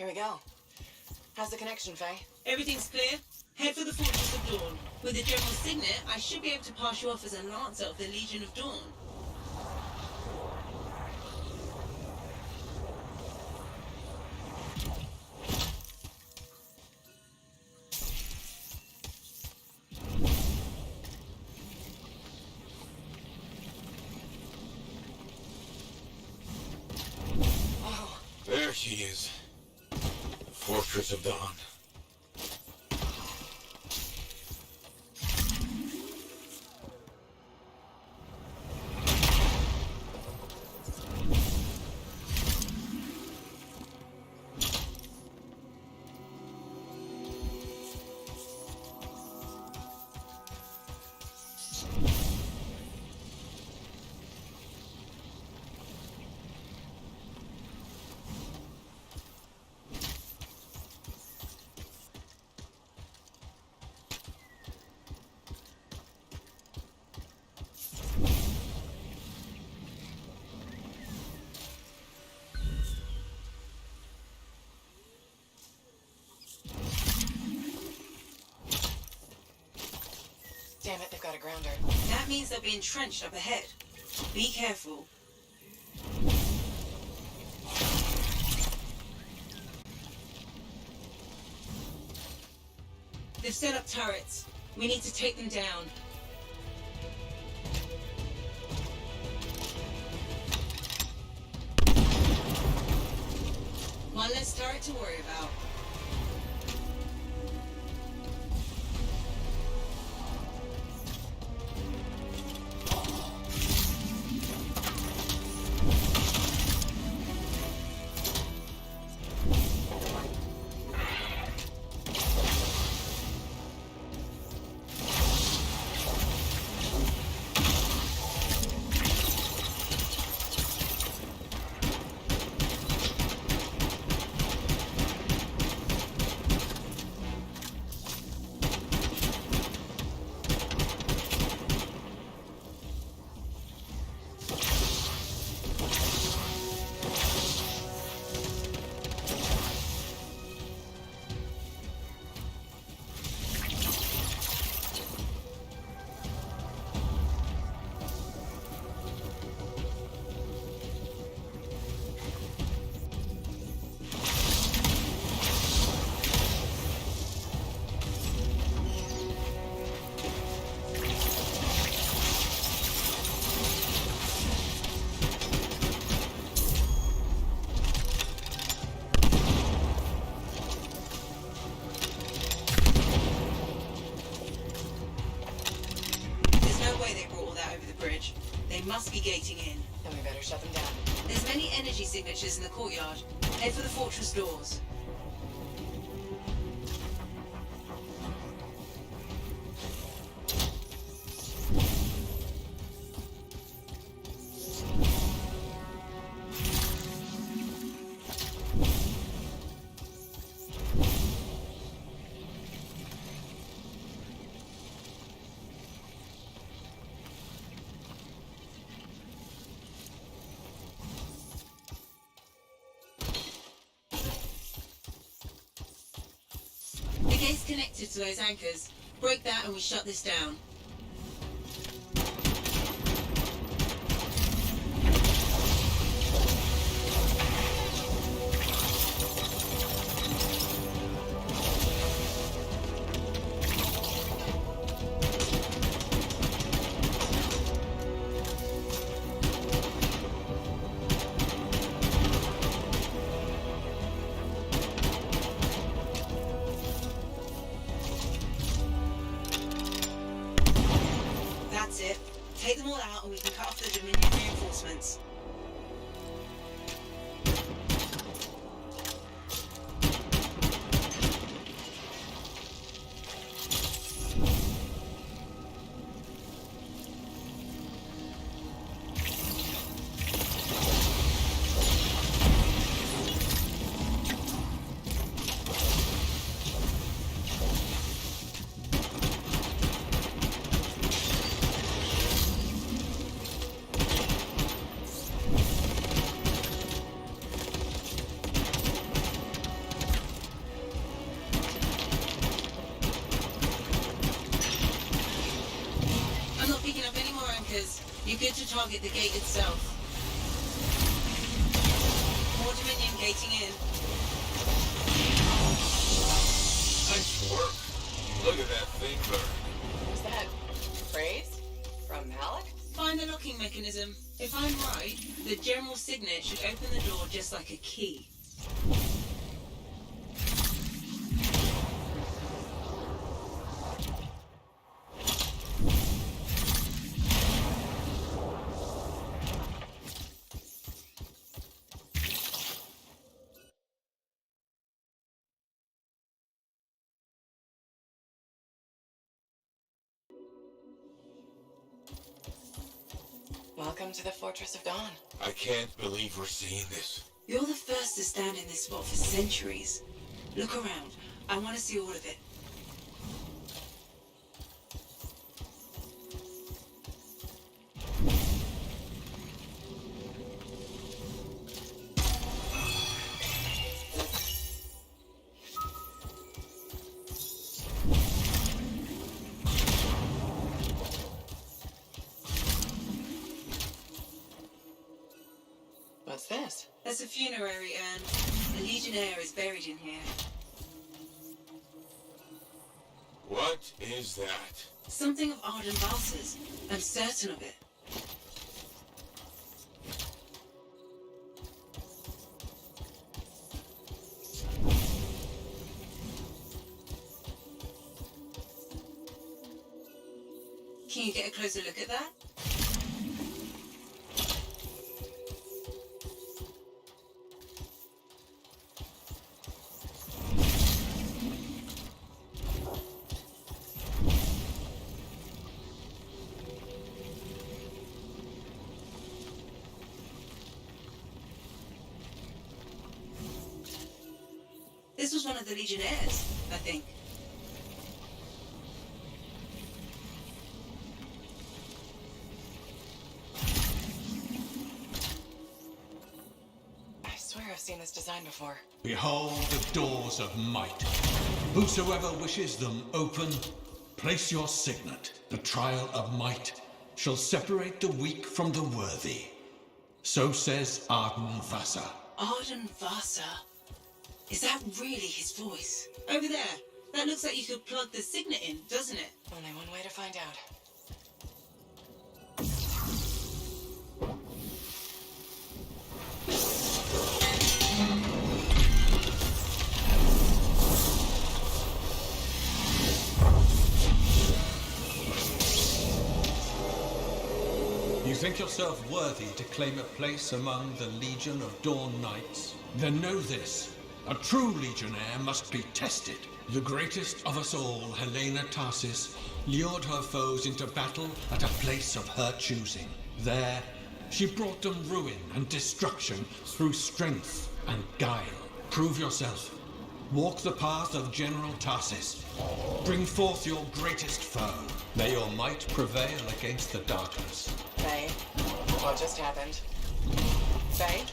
Here we go. How's the connection, Faye? Everything's clear. Head for the Fortress of Dawn. With the General Signet, I should be able to pass you off as a Lancer of the Legion of Dawn. There he is. Fortress of Dawn. Damn it, they've got a grounder. That means they'll be entrenched up ahead. Be careful. They've set up turrets. We need to take them down. One less turret to worry about. They must be gating in. Then we better shut them down. There's many energy signatures in the courtyard. Head for the fortress doors. The gate's connected to those anchors. Break that and we shut this down. That's it. Take them all out and we can cut off the Dominion reinforcements. target the gate itself. More Dominion gating in. Nice work. Look at that thing burn. What's that? Praise? From Malik? Find the locking mechanism. If I'm right, the general signet should open the door just like a key. Welcome to the Fortress of Dawn. I can't believe we're seeing this. You're the first to stand in this spot for centuries. Look around. I want to see all of it. What's this? That's a funerary urn. The Legionnaire is buried in here. What is that? Something of Arden Valsa's. I'm certain of it. Can you get a closer look at that? This was one of the Legionnaires, I think. I swear I've seen this design before. Behold the doors of might. Whosoever wishes them open, place your signet. The trial of might shall separate the weak from the worthy. So says Arden Vasa. Arden Vasa. Is that really his voice? Over there. That looks like you could plug the signet in, doesn't it? Only one way to find out. You think yourself worthy to claim a place among the Legion of Dawn Knights? Then know this. A true Legionnaire must be tested. The greatest of us all, Helena Tarsis, lured her foes into battle at a place of her choosing. There, she brought them ruin and destruction through strength and guile. Prove yourself. Walk the path of General Tarsis. Bring forth your greatest foe. May your might prevail against the darkness. Faye, what just happened? Faye?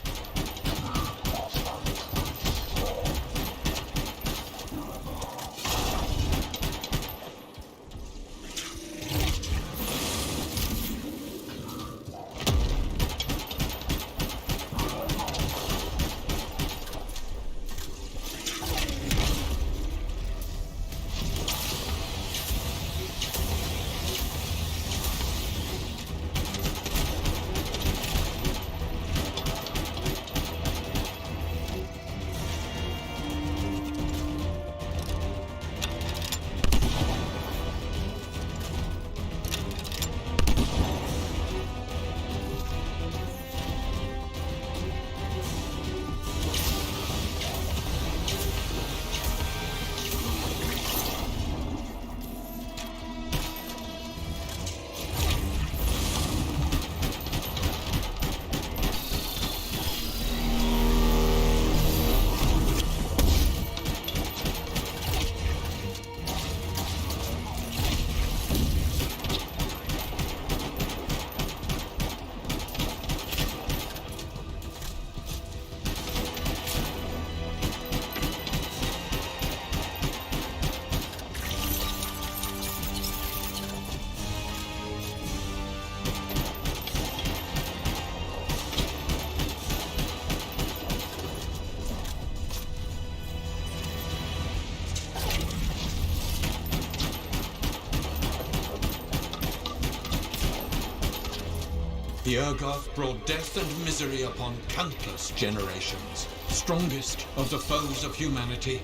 The Urgoth brought death and misery upon countless generations. Strongest of the foes of humanity,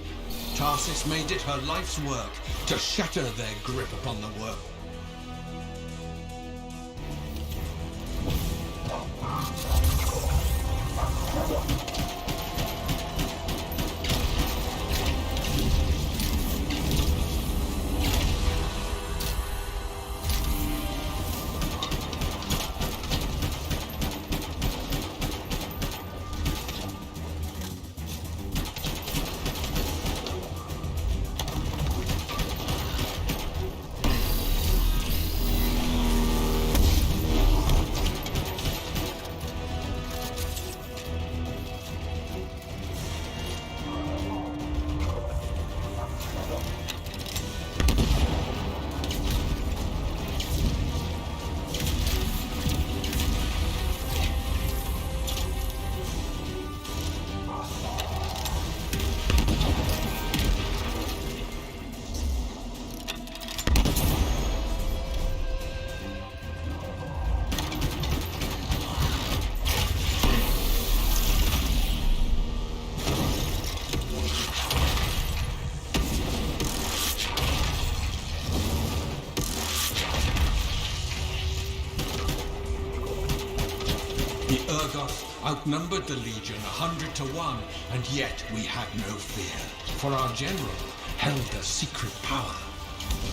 Tarsis made it her life's work to shatter their grip upon the world. The Urgoth outnumbered the Legion 100 to 1, and yet we had no fear, for our general held a secret power,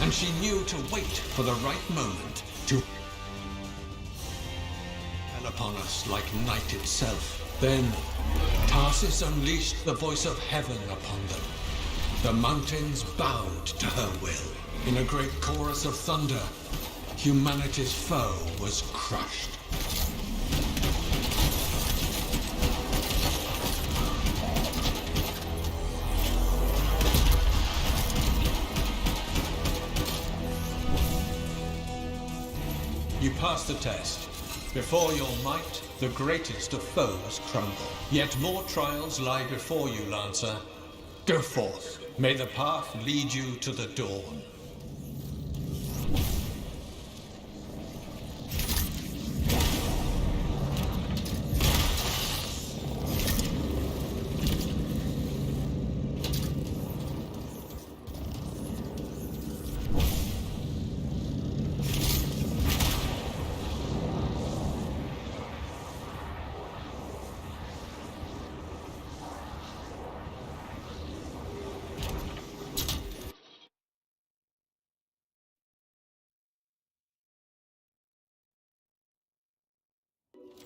and she knew to wait for the right moment to fell upon us like night itself. Then Tarsis unleashed the voice of heaven upon them. The mountains bowed to her will. In a great chorus of thunder, humanity's foe was crushed. You passed the test. Before your might, the greatest of foes crumble. Yet more trials lie before you, Lancer. Go forth. May the path lead you to the dawn.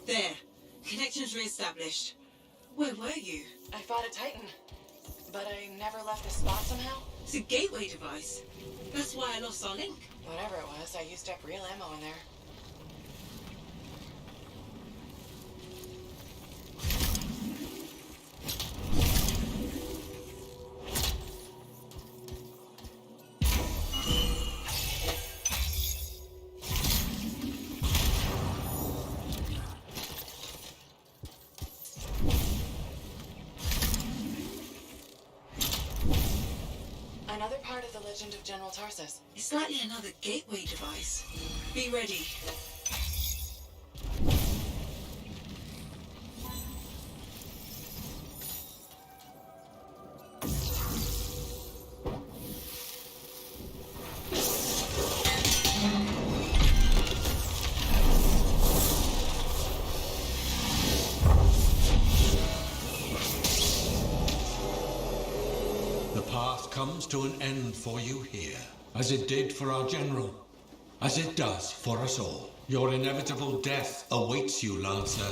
There. Connections re-established. Where were you? I fought a Titan, but I never left the spot somehow. It's a gateway device. That's why I lost our link. Whatever it was, I used up real ammo in there. Another part of the legend of General Tarsis. It's likely another gateway device. Be ready. Comes to an end for you here, as it did for our general, as it does for us all. Your inevitable death awaits you, Lancer.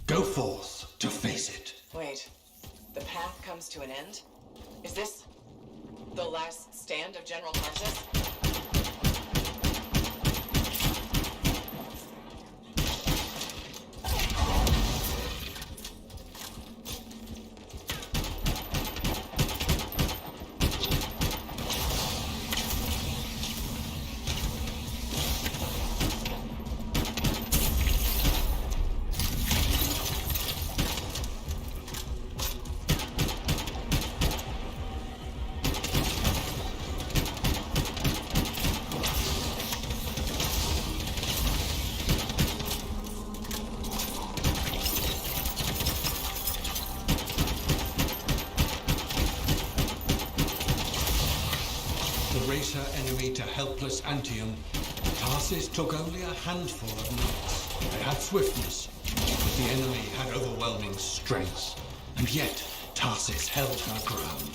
Go forth to face it. Wait, the path comes to an end? Is this the last stand of General Tarsis? raise her enemy to helpless Anthem, Tarsis took only a handful of knights. They had swiftness, but the enemy had overwhelming strength. And yet, Tarsis held her ground.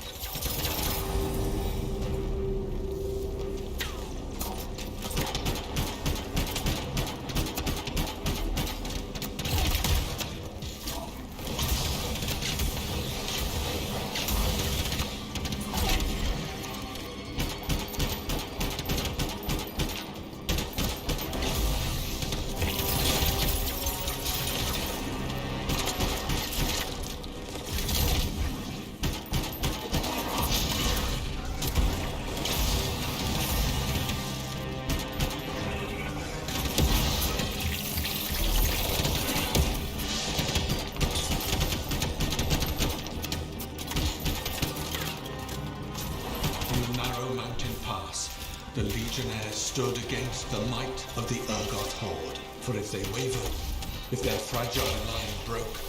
The Legionnaires stood against the might of the Urgot horde. For if they wavered, if their fragile line broke,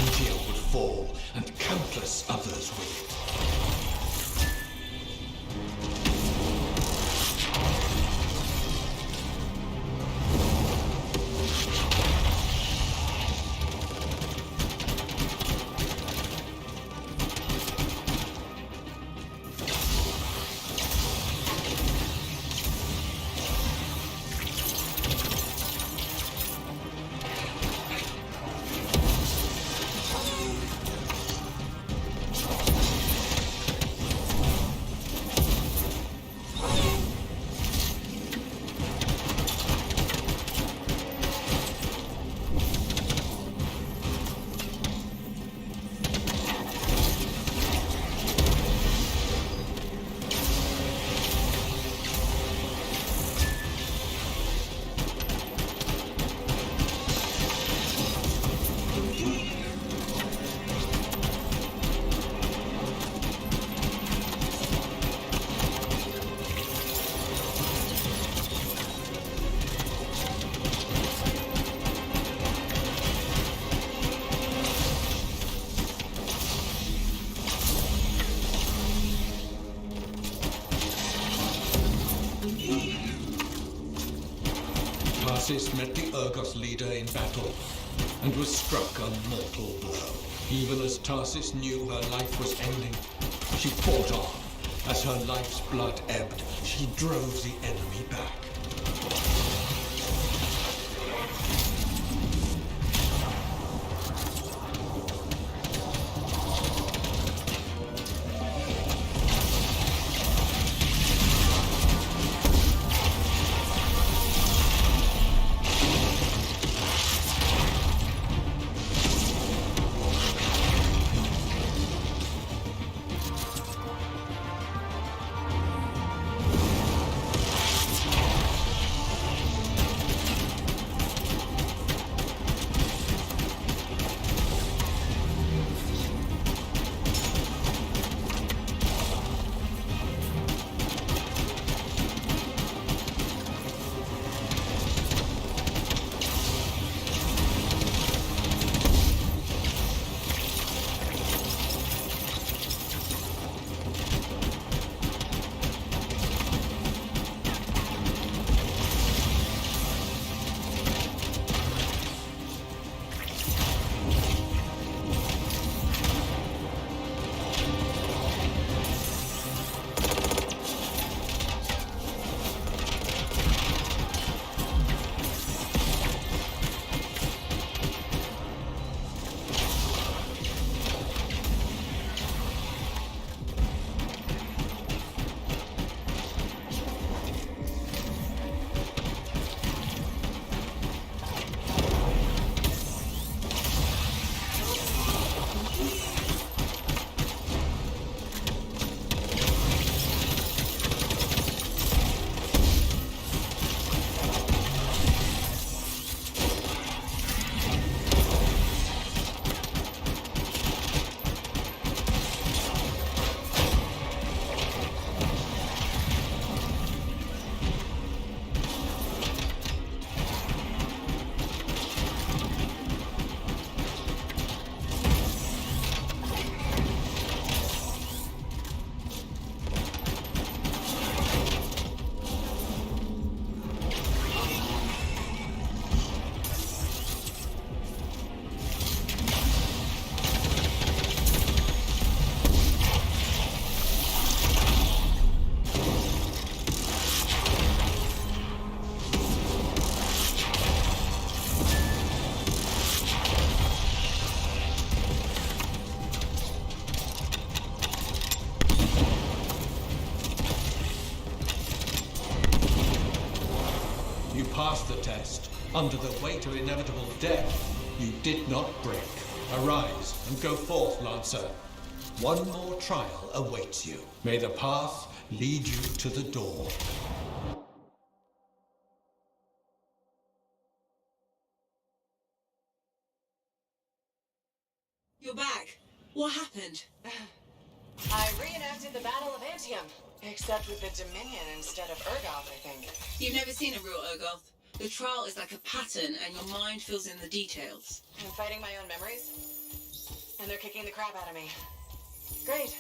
Anthem would fall, and countless others with it. Tarsis met the Urgot leader in battle and was struck a mortal blow. Even as Tarsis knew her life was ending, she fought on. As her life's blood ebbed, she drove the enemy back. Under the weight of inevitable death, you did not break. Arise and go forth, Lancer. One more trial awaits you. May the path lead you to the door. You're back. What happened? I reenacted the Battle of Anthem, except with the Dominion instead of Urgoth, I think. You've never seen a real Urgoth. The trial is like a pattern, and your mind fills in the details. I'm fighting my own memories, and they're kicking the crap out of me. Great.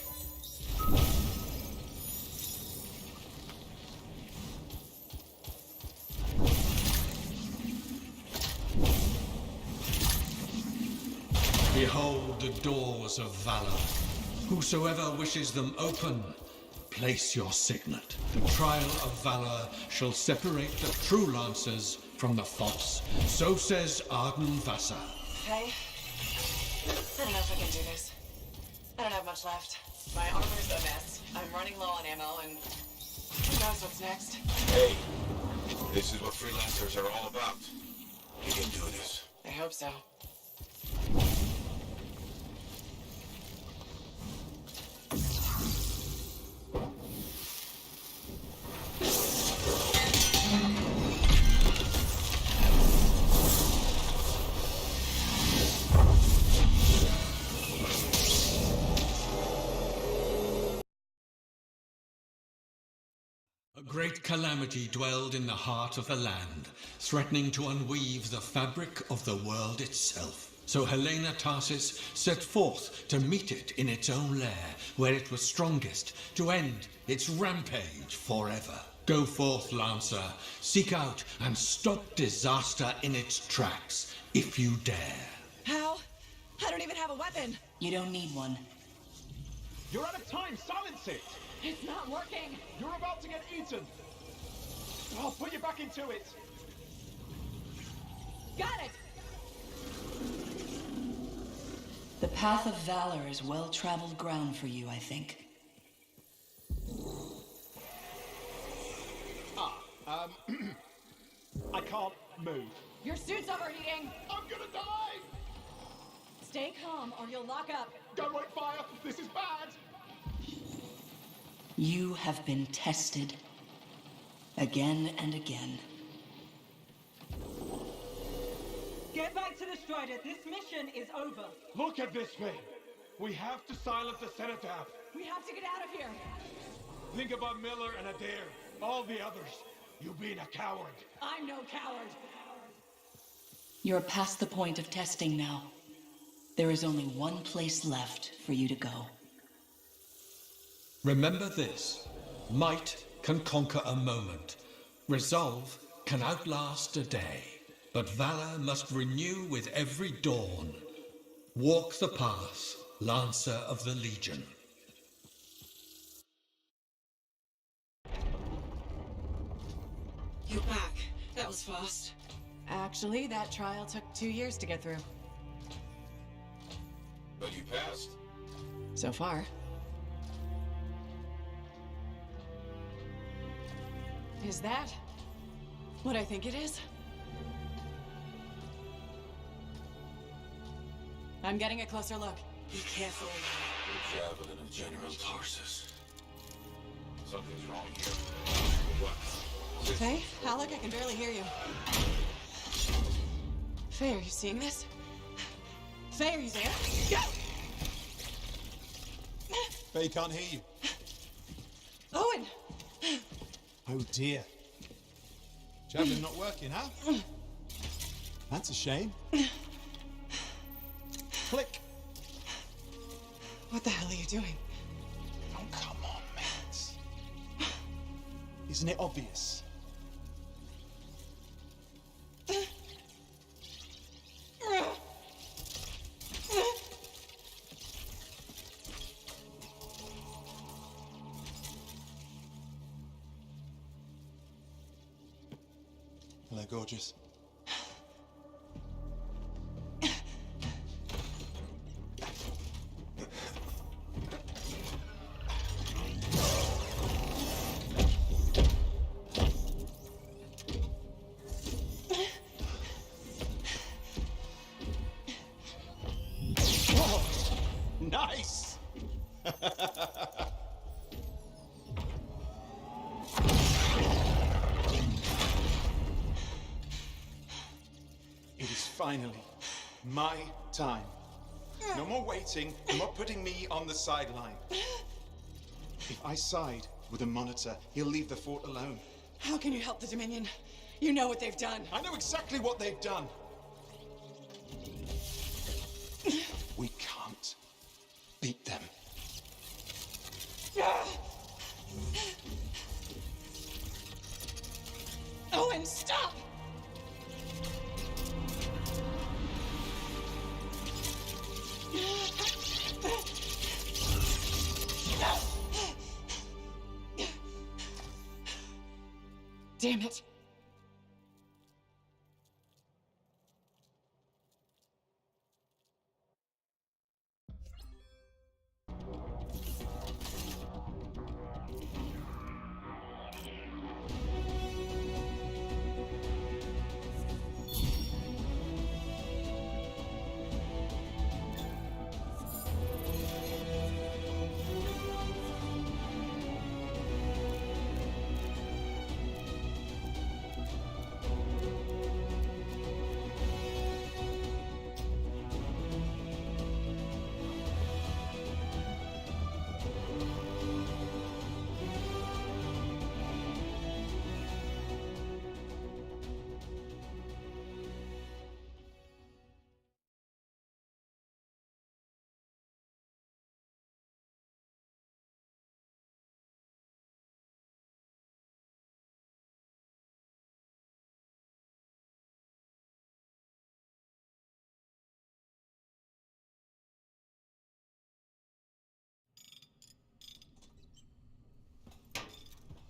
Behold the doors of valor. Whosoever wishes them open, place your signet. The trial of valor shall separate the true lancers from the false. So says Arden Vassa. Okay. I don't know if I can do this. I don't have much left. My armor's a mess. I'm running low on ammo, and who knows what's next. Hey, this is what freelancers are all about. You can do this. I hope so. A great calamity dwelled in the heart of the land, threatening to unweave the fabric of the world itself. So Helena Tarsis set forth to meet it in its own lair, where it was strongest, to end its rampage forever. Go forth, Lancer, seek out and stop disaster in its tracks, if you dare. How? I don't even have a weapon. You don't need one. You're out of time! Silence it! It's not working. You're about to get eaten! I'll put you back into it! Got it! The path of valor is well-traveled ground for you, I think. I can't move. Your suit's overheating! I'm gonna die! Stay calm or you'll lock up. Don't wait fire! This is bad! You have been tested. Again and again. Get back to the Strider. This mission is over. Look at this thing! We have to silence the Cenotaph! We have to get out of here. Think about Miller and Adair. All the others. You being a coward. I'm no coward. You're past the point of testing now. There is only one place left for you to go. Remember this. Might can conquer a moment. Resolve can outlast a day. But valor must renew with every dawn. Walk the path, Lancer of the Legion. You're back. That was fast. Actually, that trial took 2 years to get through. But you passed. So far. Is that what I think it is? I'm getting a closer look. Be careful. You're traveling in General Tarsus. Something's wrong here. What? Faye? Alec, I can barely hear you. Faye, are you seeing this? Faye, are you there? Faye can't hear you. Owen! Oh dear. Javelin not working, huh? That's a shame. Click. What the hell are you doing? Oh, come on, mates. Isn't it obvious? Hello, gorgeous. Nice! It is finally my time. No more waiting, no more putting me on the sideline. If I side with a monitor, he'll leave the fort alone. How can you help the Dominion? You know what they've done. I know exactly what they've done. We can't beat them. Owen, stop! Damn it.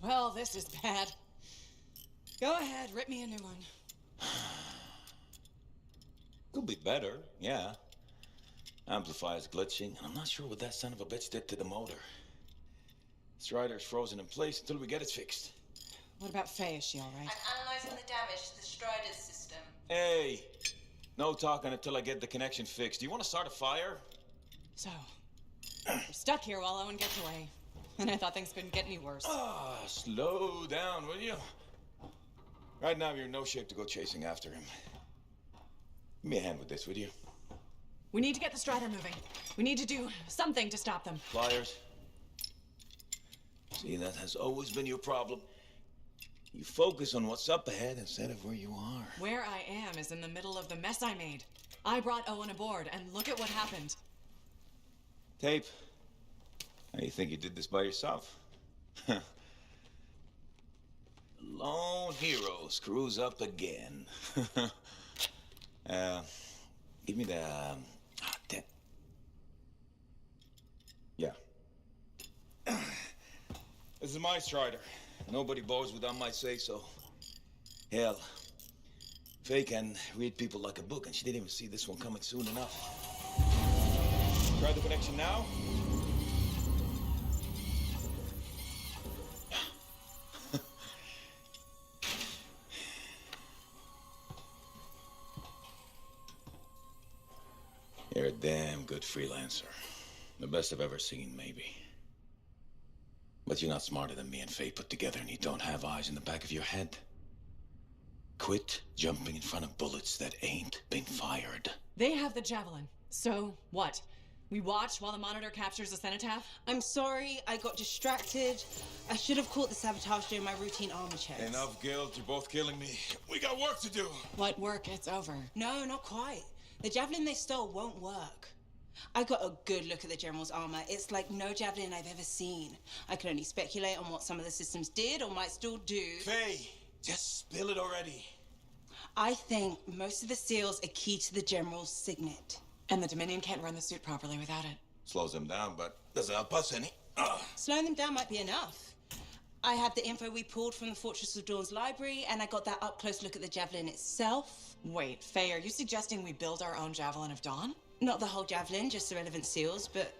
Well, this is bad. Go ahead, rip me a new one. Could be better, yeah. Amplifier's glitching, and I'm not sure what that son of a bitch did to the motor. Strider's frozen in place until we get it fixed. What about Faye? Is she all right? I'm analyzing the damage to the Strider's system. Hey, no talking until I get the connection fixed. Do you want to start a fire? So, we're stuck here while Owen gets away. And I thought things couldn't get any worse. Ah, slow down, will you? Right now, you're in no shape to go chasing after him. Give me a hand with this, would you? We need to get the Strider moving. We need to do something to stop them. Flyers. See, that has always been your problem. You focus on what's up ahead instead of where you are. Where I am is in the middle of the mess I made. I brought Owen aboard, and look at what happened. Tape. How do you think you did this by yourself? Lone hero screws up again. Give me the... Yeah. This is my Strider. Nobody bows without my say-so. Hell, Faye can read people like a book, and she didn't even see this one coming soon enough. Try the connection now. You're a damn good freelancer. The best I've ever seen, maybe. But you're not smarter than me and Faye put together, and you don't have eyes in the back of your head. Quit jumping in front of bullets that ain't been fired. They have the Javelin. So, what? We watch while the monitor captures the cenotaph? I'm sorry, I got distracted. I should have caught the sabotage during my routine armor checks. Enough guilt, you're both killing me. We got work to do. What work? It's over. No, not quite. The Javelin they stole won't work. I got a good look at the General's armor. It's like no Javelin I've ever seen. I can only speculate on what some of the systems did or might still do. Faye, just spill it already. I think most of the seals are key to the General's signet. And the Dominion can't run the suit properly without it. Slows them down, but doesn't help us any. Slowing them down might be enough. I have the info we pulled from the Fortress of Dawn's library, and I got that up-close look at the Javelin itself. Wait, Faye, are you suggesting we build our own Javelin of Dawn? Not the whole Javelin, just the relevant seals, but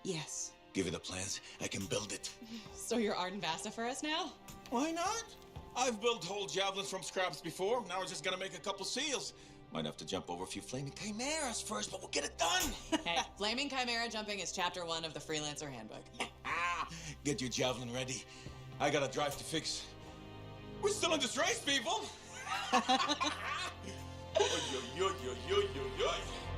yes. Give me the plans, I can build it. So you're Arden Vasta for us now? Why not? I've built whole javelins from scraps before. Now we're just gonna make a couple seals. Might have to jump over a few flaming chimeras first, but we'll get it done. Hey, flaming chimera jumping is chapter 1 of the Freelancer Handbook. Get your javelin ready. I got a drive to fix. We're still in this race, people. Oy, oy, oy, oy, oy, oy, oy.